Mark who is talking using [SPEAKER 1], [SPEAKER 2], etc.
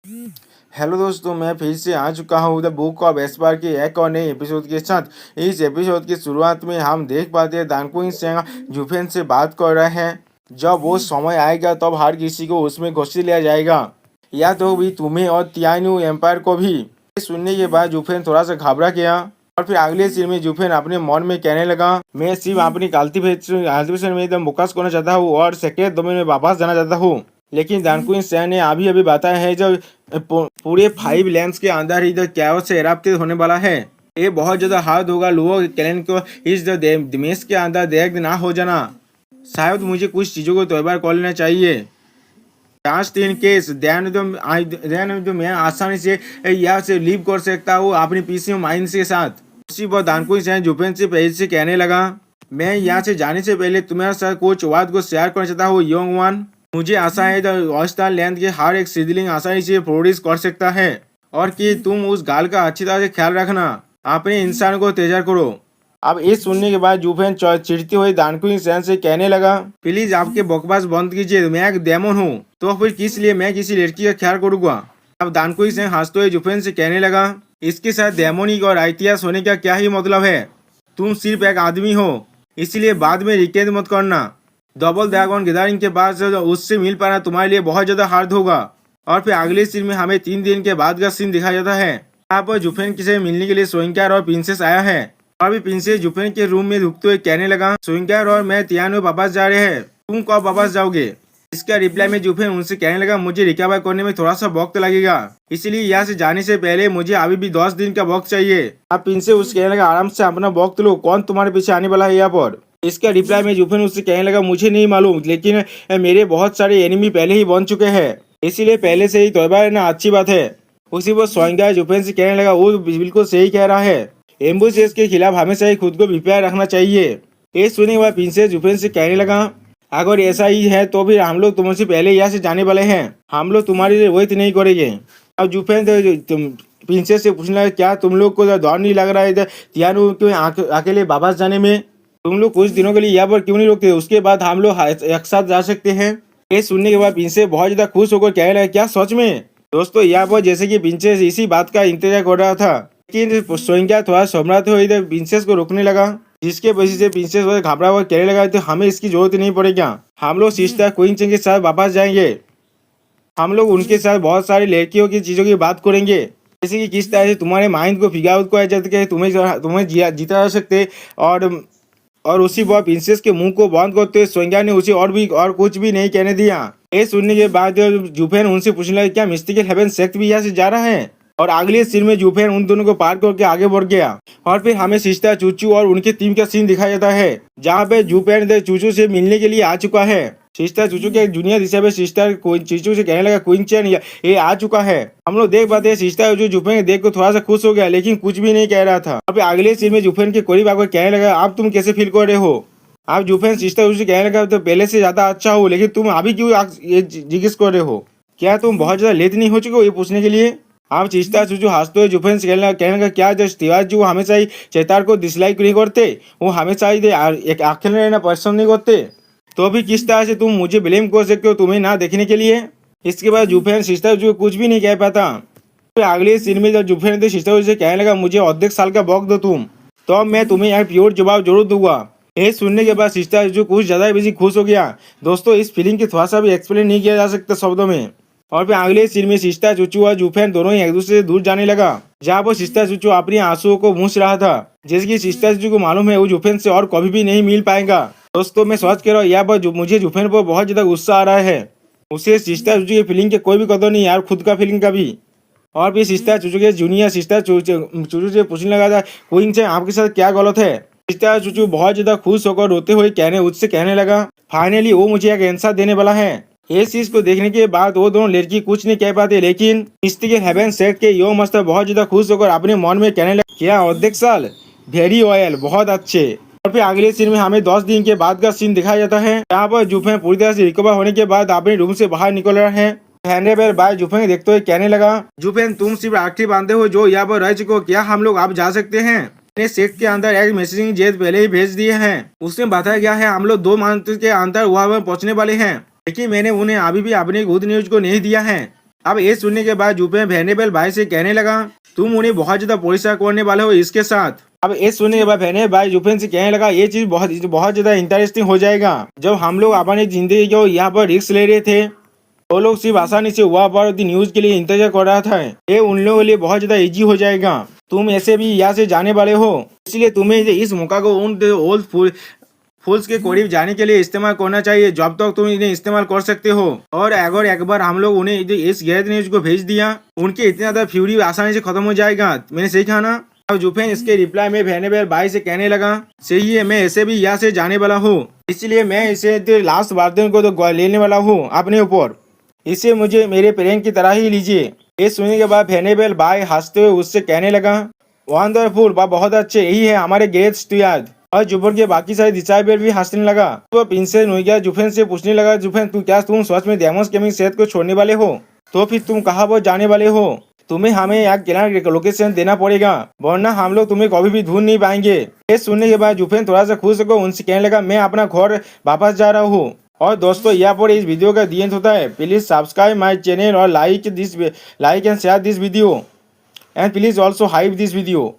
[SPEAKER 1] Hello दोस्तों, मैं फिर से आ चुका हूँ द बुक ऑफ एस्पार के एक और नए एपिसोड के साथ। इस एपिसोड की शुरुआत में हम देख पाते हैं दानकुइन सेंग जुफेन से बात कर रहे हैं। जब वो समय आएगा तब हर किसी को उसमें घुस लिया जाएगा, या तो भी तुम्हें और तियानु एम्पायर को भी। ये सुनने के बाद जुफेन थोड़ा सा घबरा गया और फिर अगले सीन में जुफेन अपने मन में कहने लगा, मैं सिर्फ अपनी कल्टीवेशन में एकदम फोकस करना चाहता हूँ और सेक्रेट डोमेन में वापस जाना चाहता हूँ। लेकिन दानकुइन सैन ने अभी अभी बताया है जब पूरे 5 लेंस के अंदर ही द कैओस से एराप्टेड होने वाला है। ये बहुत ज्यादा हार्ड होगा लोगों कैलेंड को इस दिमेश के अंदर देख ना हो जाना। शायद मुझे कुछ चीजों को तैयार कर लेना चाहिए। लास्ट इन केस देन तो मैं आसानी से यहाँ से लीव कर सकता हूँ अपनी पीसी माइंड के साथ। उसी पर दानकुइन सैन जुपेन से पहले से कहने लगा, मैं यहाँ से जाने से पहले तुम्हारे साथ कुछ बात को शेयर करना चाहता हूँ योंग वन। मुझे आशा है ऑस्टार लैंड के हर एक सिडलिंग आसानी से प्रोड्यूस कर सकता है और कि तुम उस गाल का अच्छी तरह से ख्याल रखना, अपने इंसान को तैयार करो। अब ये सुनने के बाद जुफेन चिढ़ती हुई दानकुइन सैन से कहने लगा, प्लीज आपके बकवास बंद कीजिए, मैं एक डेमन हूँ तो फिर किस लिए मैं किसी लड़की का ख्याल करूंगा। अब दानकुइन सैन हंसते हुए जुफेन से कहने लगा, इसके साथ डेमोनिक और आइतिहास होने का क्या ही मतलब है। तुम सिर्फ एक आदमी हो, इसलिए बाद में रिकेट मत करना। डबल ड्रैगन गैदरिंग के बाद उससे मिल पाना तुम्हारे लिए बहुत ज्यादा हार्ड होगा। और फिर अगले सीन में हमें 3 दिन के बाद का सीन दिखाया जाता है। यहाँ पर जुफेन किसे मिलने के लिए सोइंकार और प्रिंसेस आया है। और भी प्रिंसेस जुफेन के रूम में रुकते हुए कहने लगा, सोइंकार और मैं तियानो वापस जा रहे हैं, तुम कब वापस जाओगे। इसका रिप्लाई में जुफेन उनसे कहने लगा, मुझे रिकवर करने में थोड़ा सा वक्त लगेगा, इसलिए यहाँ से जाने से पहले मुझे अभी भी 10 दिन का वक्त चाहिए। अब प्रिंसेस उससे कहने लगा, आराम से अपना वक्त लो, कौन तुम्हारे पीछे आने वाला है यहाँ पर। इसका रिप्लाई में जुफेन उससे कहने लगा, मुझे नहीं मालूम, लेकिन मेरे बहुत सारे एनिमी पहले ही बन चुके हैं, इसीलिए पहले से ही तौबा रहना अच्छी बात है। उसी पर सोइंगा जुफेन से कहने लगा, वो बिल्कुल सही कह रहा है, एम्बुशेस के खिलाफ हमेशा ही खुद को प्रिपेयर रखना चाहिए। ये सुनने के बाद प्रिंसेस जुफेन से कहने लगा, अगर ऐसा ही है तो फिर हम लोग तुमसे पहले यहाँ से जाने वाले हैं, हम लोग तुम्हारे लिए वेट नहीं करेंगे। अब जुफेन प्रिंसेस से पूछने लगा, क्या तुम लोग को डर नहीं लग रहा है तियानु के अकेले वापस जाने में। तुम लोग कुछ दिनों के लिए यहाँ पर क्यों नहीं रुकते, उसके बाद हम लोग एक साथ जा सकते हैं। ये सुनने के बाद प्रिंसेस बहुत ज्यादा खुश होकर कहने लगा, क्या सच में। दोस्तों यहाँ पर जैसे कि प्रिंसेस इसी बात का इंतजार कर रहा था, लेकिन सोइंगा थोड़ा सम्राट हुई इधर प्रिंसेस को रोकने लगा, जिसके वजह से प्रिंसेस घबरा हुआ कहने लगा, तो हमें इसकी जरूरत नहीं पड़ेगा, हम लोग सिस्टर क्वीन चेंग के साथ वापस जाएंगे, हम लोग उनके साथ बहुत सारी लड़कियों की चीजों की बात करेंगे, जैसे कि किस तरह से तुम्हारे माइंड को फिगर आउट किया जाता है, तुम्हें जीता जा सकते। और उसी वह प्रिंसेस के मुंह को बंद करते हुए सोइंगा ने उसे और कुछ भी नहीं कहने दिया। ये सुनने के बाद जुफेन उनसे पूछने लगा, क्या मिस्टिकल हेवन सेक्ट भी यहाँ से जा रहा है। और अगले सीन में जुफेन उन दोनों को पार करके आगे बढ़ गया। और फिर हमें सिस्टर चूचू और उनके टीम का सीन दिखाया जाता है, जहाँ पे जुफेन चूचू से मिलने के लिए आ चुका है। सिस्टर चूचू के जूनियर हिसाब से सिस्टर चूचू से कहने लगा, क्वीन चैन ये आ चुका है। हम लोग देख पाते हैं सिस्टर जो जुफेन देख को थोड़ा सा खुश हो गया, लेकिन कुछ भी नहीं कह रहा था। और फिर अगले सीन में जुफेन के करीब आकर कहने लगा, आप तुम कैसे फील कर रहे हो। आप जुफेन सिस्टर चूचू कहने लगा, तो पहले से ज्यादा अच्छा हो, लेकिन तुम अभी क्यों ये जिज्ञासा कर रहे हो, क्या तुम बहुत ज्यादा लेट नहीं हो चुके हो ये पूछने के लिए। आप सिस्टर चूचू हंसते हुए जुफेन से कहने लगा, क्या जस्ट तिवारी जी वो हमेशा ही चैतार को डिसलाइक नहीं करते, वो हमेशा ही एक अकेले रहना पसंद नहीं करते, तो भी किस तरह से तुम मुझे ब्लेम कर सकते हो तुम्हें ना देखने के लिए। इसके बाद जुफेन सिस्टर जो कुछ भी नहीं कह पाता। तो अगले सीन में जब जुफेन ने सिस्टर से कहने लगा, मुझे अर्धेक साल का वक्त दो तुम, तो मैं तुम्हें यहाँ प्योर जवाब जरूर दूंगा। ये सुनने के बाद सिस्टर जो कुछ ज्यादा बेसी खुश हो गया। दोस्तों इस फीलिंग की थोड़ा सा भी एक्सप्लेन नहीं किया जा सकता शब्दों में। और फिर अगले सीन में सिस्टर चूचू और जुफेन दोनों ही एक दूसरे से दूर जाने लगा, जहाँ पर सिस्टर चूचू अपनी आंसुओं को मूछ रहा था, जैसे कि सिस्टर चूचू को मालूम है वो जुफेन से और कभी भी नहीं मिल पाएगा। दोस्तों मैं सोच कर रहा हूँ यहाँ पर मुझे जुफेन पर बहुत ज्यादा गुस्सा आ रहा है, उसे सिस्टर चूचू की फीलिंग के कोई भी कदर नहीं यार, खुद का फीलिंग का भी। और फिर सिस्टर चूचू के जूनियर सिस्टर चूचू से पूछने लगा था, क्वीन चैन आपके साथ क्या गलत है। सिस्टर चूचू बहुत ज्यादा खुश होकर रोते हुए उससे कहने लगा, फाइनली वो मुझे एक आंसर देने वाला है। इस चीज को देखने के बाद वो दोनों लड़की कुछ नहीं कह पाते, लेकिन मिस्टिकल हेवन सेट के यो मास्टर बहुत ज्यादा खुश होकर अपने मन में कहने लगा, क्या अर्धेक साल, वेरी ऑयल, बहुत अच्छे। और फिर अगले सीन में हमें 10 दिन के बाद का सीन दिखाया जाता है, यहाँ पर जुफेन पूरी तरह से रिकवर होने के बाद अपने रूम से बाहर निकल रहे हैं। हैंडेबेल बाय जुफेन देखते हुए कहने लगा, जुफेन तुम सिर्फ आखिरी बांधे हो जो यहाँ पर रह चुके हो, क्या हम लोग अब जा सकते हैं। मैंने सेट के अंदर एक मैसेजिंग जेट पहले ही भेज दिए हैं, उसमें बताया गया है हम लोग 2 मंथ के अंदर वहाँ पर पहुँचने वाले हैं, लेकिन मैंने उन्हें अभी भी अपनी गुड न्यूज को नहीं दिया है। अब ये सुनने के बाद जुफेन वेनेबल भाई से कहने लगा, तुम उन्हें बहुत ज्यादा परेशान करने वाले हो इसके साथ। अब ये सुनने के बाद वेनेबल भाई जुफेन से कहने लगा, ये चीज बहुत बहुत ज्यादा इंटरेस्टिंग हो जाएगा। जब हम लोग अपनी जिंदगी को यहाँ पर रिस्क ले रहे थे, वो लोग सिर्फ आसानी से वहाँ पर न्यूज के लिए इंतजार कर रहा था। ये उन लोगों के लिए बहुत ज्यादा इजी हो जाएगा। तुम ऐसे भी यहाँ से जाने वाले हो, इसलिए तुम्हें इस मौका को उन ओल्ड फूल्स के करीब जाने के लिए इस्तेमाल करना चाहिए जब तक तुम इन्हें इस्तेमाल कर सकते हो। और अगर एक बार हम लोग उन्हें इस गलत न्यूज को भेज दिया, उनके इतना ज्यादा फ्यूरी आसानी से खत्म हो जाएगा। मैंने सही कहा ना। अब जुफेन इसके रिप्लाई में वेनेबल भाई से कहने लगा, सही है, मैं ऐसे भी यहाँ से जाने वाला हूँ, इसलिए मैं इसे लास्ट वार्डन को तो लेने वाला हूँ अपने ऊपर। इसे मुझे मेरे पेरेंट की तरह ही लीजिए। ये सुनने के बाद वेनेबल भाई हंसते हुए उससे कहने लगा, वंडरफुल, बहुत अच्छे, यही है हमारे ग्रेट याद। और जुफेन के बाकी सारे डिसाइबल भी हंसने लगा। तो प्रिंसेस नुइया जुफेन से पूछने लगा, जुफेन तुम सच में डेमोस गेमिंग सेट को छोड़ने वाले हो? तो फिर तुम कहाँ पर जाने वाले हो? तुम्हें हमें एक क्लियर लोकेशन देना पड़ेगा, वरना हम लोग तुम्हें कभी भी ढूंढ नहीं पाएंगे। ये सुनने के बाद जुफेन थोड़ा सा खुश होकर उनसे कहने लगा, मैं अपना घर वापस जा रहा हूँ। और दोस्तों, यहाँ पर इस वीडियो का दी एंड होता है। प्लीज सब्सक्राइब माई चैनल और like and share this video and please also hype this video.